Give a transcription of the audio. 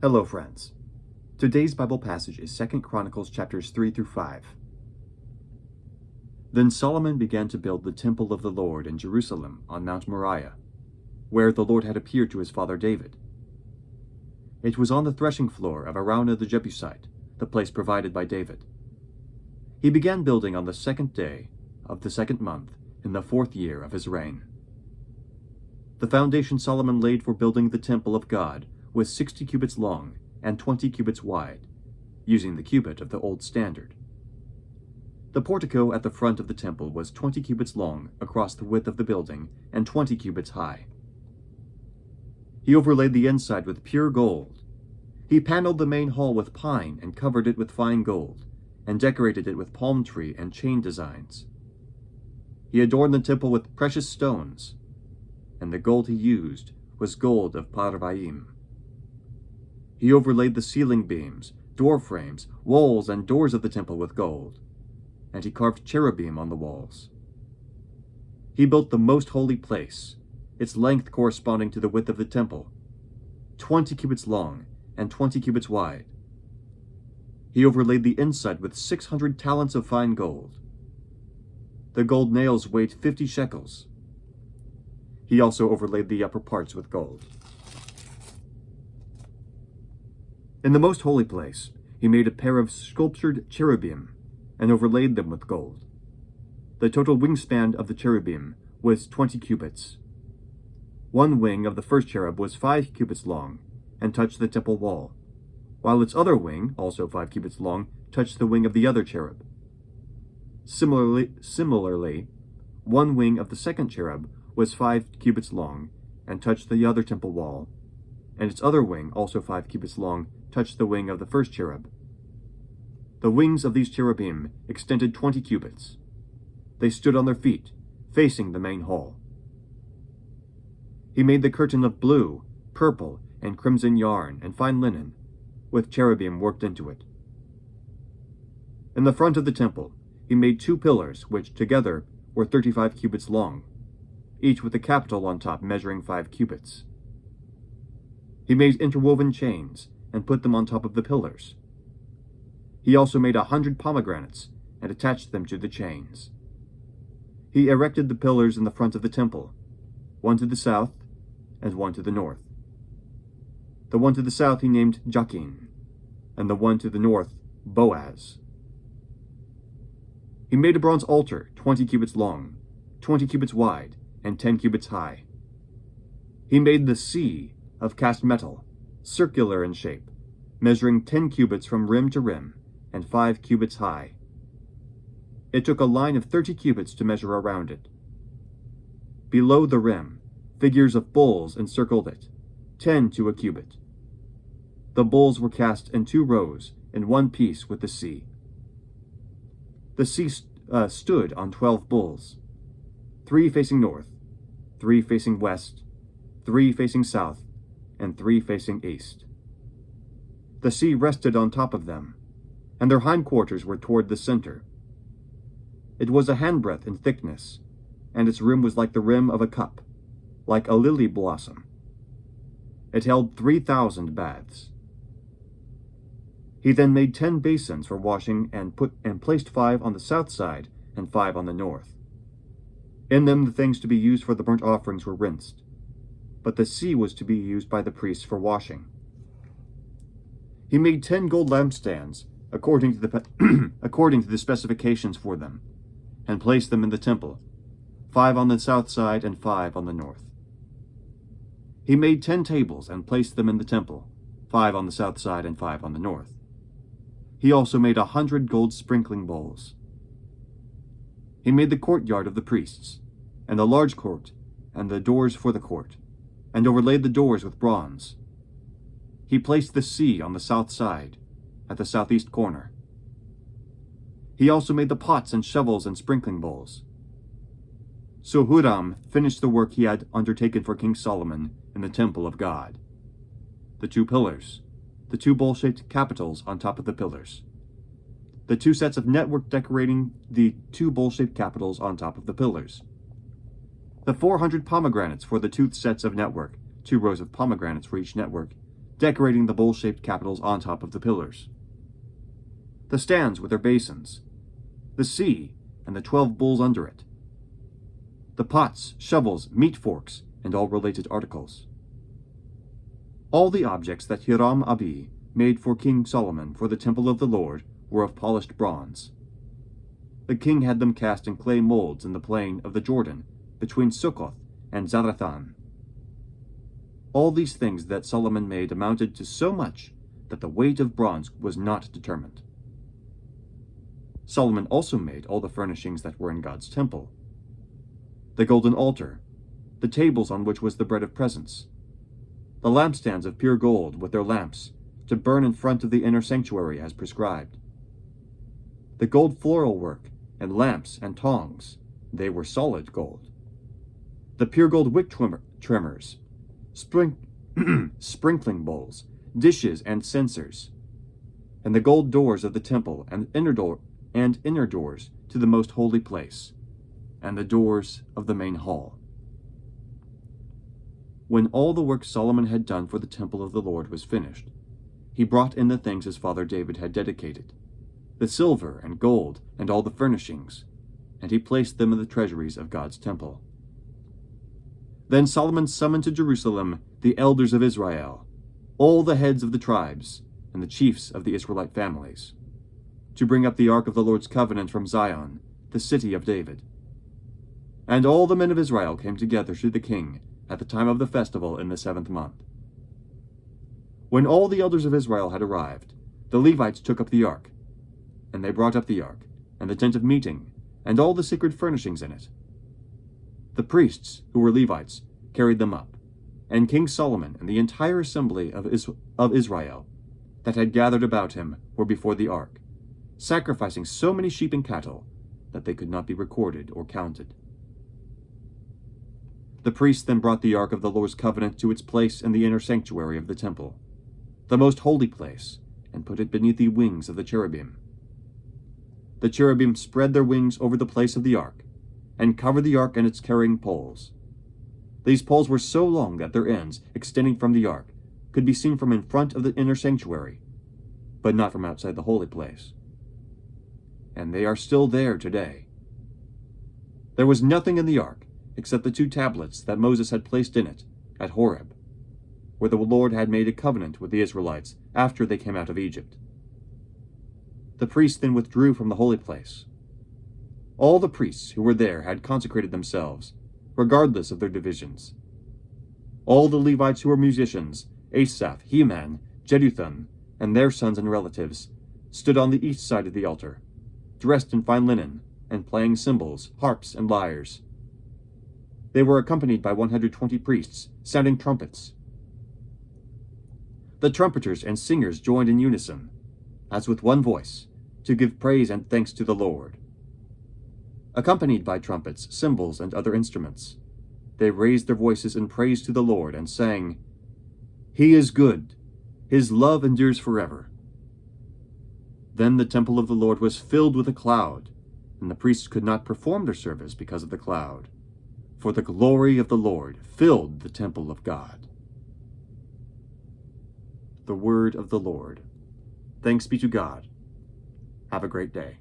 Hello, friends. Today's Bible passage is 2 Chronicles chapters 3 through 5. Then Solomon began to build the temple of the Lord in Jerusalem on Mount Moriah, where the Lord had appeared to his father David. It was on the threshing floor of Araunah the Jebusite, the place provided by David. He began building on the 2nd day of the 2nd month in the 4th year of his reign. The foundation Solomon laid for building the temple of God was 60 cubits long and 20 cubits wide, using the cubit of the old standard. The portico at the front of the temple was 20 cubits long across the width of the building and 20 cubits high. He overlaid the inside with pure gold. He paneled the main hall with pine and covered it with fine gold, and decorated it with palm tree and chain designs. He adorned the temple with precious stones, and the gold he used was gold of Parvaim. He overlaid the ceiling beams, door frames, walls, and doors of the temple with gold, and he carved cherubim on the walls. He built the most holy place, its length corresponding to the width of the temple, 20 cubits long and 20 cubits wide. He overlaid the inside with 600 talents of fine gold. The gold nails weighed 50 shekels. He also overlaid the upper parts with gold. In the most holy place, he made a pair of sculptured cherubim and overlaid them with gold. The total wingspan of the cherubim was 20 cubits. One wing of the first cherub was 5 cubits long and touched the temple wall, while its other wing, also 5 cubits long, touched the wing of the other cherub. Similarly, one wing of the second cherub was 5 cubits long and touched the other temple wall, and its other wing, also 5 cubits long, touched the wing of the first cherub. The wings of these cherubim extended 20 cubits. They stood on their feet, facing the main hall. He made the curtain of blue, purple, and crimson yarn and fine linen, with cherubim worked into it. In the front of the temple, he made 2 pillars, which together were 35 cubits long, each with a capital on top measuring 5 cubits. He made interwoven chains and put them on top of the pillars. He also made 100 pomegranates and attached them to the chains. He erected the pillars in the front of the temple, one to the south and one to the north. The one to the south he named Jachin, and the one to the north Boaz. He made a bronze altar 20 cubits long, 20 cubits wide, and 10 cubits high. He made the sea of cast metal, circular in shape, measuring 10 cubits from rim to rim, and 5 cubits high. It took a line of 30 cubits to measure around it. Below the rim, figures of bulls encircled it, 10 to a cubit. The bulls were cast in 2 rows, in one piece with the sea. The sea stood on 12 bulls, 3 facing north, 3 facing west, 3 facing south, and 3 facing east. The sea rested on top of them, and their hindquarters were toward the center. It was a handbreadth in thickness, and its rim was like the rim of a cup, like a lily blossom. It held 3,000 baths. He then made 10 basins for washing and placed 5 on the south side and 5 on the north. In them the things to be used for the burnt offerings were rinsed, but the sea was to be used by the priests for washing. He made 10 gold lampstands according to the specifications for them, and placed them in the temple, 5 on the south side and 5 on the north. He made 10 tables and placed them in the temple, 5 on the south side and 5 on the north. He also made 100 gold sprinkling bowls. He made the courtyard of the priests, and the large court, and the doors for the court, and overlaid the doors with bronze. He placed the sea on the south side, at the southeast corner. He also made the pots and shovels and sprinkling bowls. So Huram finished the work he had undertaken for King Solomon in the temple of God. The 2 pillars, the 2 bowl-shaped capitals on top of the pillars, the 2 sets of network decorating the 2 bowl-shaped capitals on top of the pillars, the 400 pomegranates for the 2 sets of network, 2 rows of pomegranates for each network, decorating the bowl-shaped capitals on top of the pillars. The stands with their basins, the sea and the 12 bowls under it, the pots, shovels, meat forks, and all related articles. All the objects that Hiram Abi made for King Solomon for the temple of the Lord were of polished bronze. The king had them cast in clay molds in the plain of the Jordan, between Succoth and Zarethan. All these things that Solomon made amounted to so much that the weight of bronze was not determined. Solomon also made all the furnishings that were in God's temple: the golden altar, the tables on which was the bread of presence, the lampstands of pure gold with their lamps, to burn in front of the inner sanctuary as prescribed, the gold floral work and lamps and tongs, they were solid gold, the pure gold wick trimmers, sprinkling bowls, dishes, and censers, and the gold doors of the temple and inner doors to the most holy place, and the doors of the main hall. When all the work Solomon had done for the temple of the Lord was finished, he brought in the things his father David had dedicated, the silver and gold and all the furnishings, and he placed them in the treasuries of God's temple. Then Solomon summoned to Jerusalem the elders of Israel, all the heads of the tribes, and the chiefs of the Israelite families, to bring up the ark of the Lord's covenant from Zion, the city of David. And all the men of Israel came together to the king at the time of the festival in the 7th month. When all the elders of Israel had arrived, the Levites took up the ark, and they brought up the ark, and the tent of meeting, and all the sacred furnishings in it. The priests, who were Levites, carried them up, and King Solomon and the entire assembly of Israel that had gathered about him were before the ark, sacrificing so many sheep and cattle that they could not be recorded or counted. The priests then brought the ark of the Lord's covenant to its place in the inner sanctuary of the temple, the most holy place, and put it beneath the wings of the cherubim. The cherubim spread their wings over the place of the ark, and covered the ark and its carrying poles. These poles were so long that their ends, extending from the ark, could be seen from in front of the inner sanctuary, but not from outside the holy place. And they are still there today. There was nothing in the ark except the 2 tablets that Moses had placed in it at Horeb, where the Lord had made a covenant with the Israelites after they came out of Egypt. The priests then withdrew from the holy place. All the priests who were there had consecrated themselves, regardless of their divisions. All the Levites who were musicians, Asaph, Heman, Jeduthun, and their sons and relatives, stood on the east side of the altar, dressed in fine linen, and playing cymbals, harps, and lyres. They were accompanied by 120 priests, sounding trumpets. The trumpeters and singers joined in unison, as with one voice, to give praise and thanks to the Lord. Accompanied by trumpets, cymbals, and other instruments, they raised their voices in praise to the Lord and sang, "He is good, his love endures forever." Then the temple of the Lord was filled with a cloud, and the priests could not perform their service because of the cloud, for the glory of the Lord filled the temple of God. The word of the Lord. Thanks be to God. Have a great day.